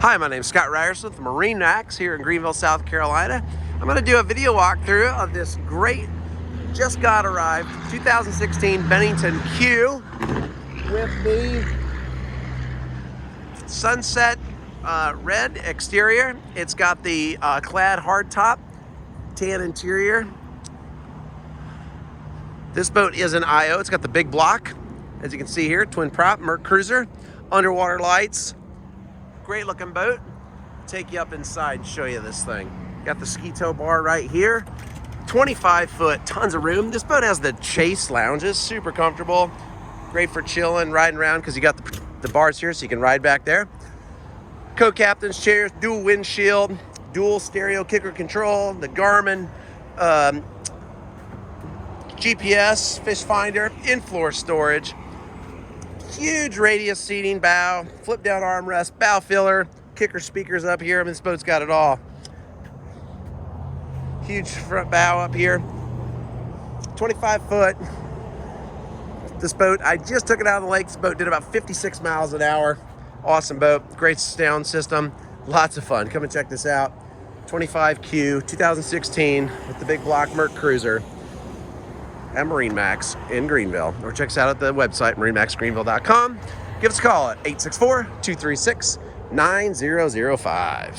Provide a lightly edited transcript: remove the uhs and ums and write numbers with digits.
Hi, my name is Scott Ryerson with MarineMax here in Greenville, South Carolina. I'm going to do a video walkthrough of this great, just got arrived 2016 Bennington Q with the sunset red exterior. It's got the clad hardtop, tan interior. This boat is an IO. It's got the big block, as you can see here, twin prop, Merc Cruiser, underwater lights. Great looking boat. Take you up inside and show you this thing. Got the ski tow bar right here. 25 foot, tons of room. This boat has the chase lounges, super comfortable. Great for chilling, riding around because you got the bars here so you can ride back there. Co-captain's chairs, dual windshield, dual stereo kicker control, the Garmin, GPS, fish finder, in-floor storage. Huge radius seating, bow, flip down armrest, bow filler, kicker speakers up here. I mean, this boat's got it all. Huge front bow up here. 25 foot. This boat, I just took it out of the lake. This boat did about 56 miles an hour. Awesome boat, great sound system, lots of fun. Come and check this out. 25Q 2016 with the big block Merc Cruiser at MarineMax in Greenville. Or check us out at the website, MarineMaxGreenville.com. Give us a call at 864-236-9005.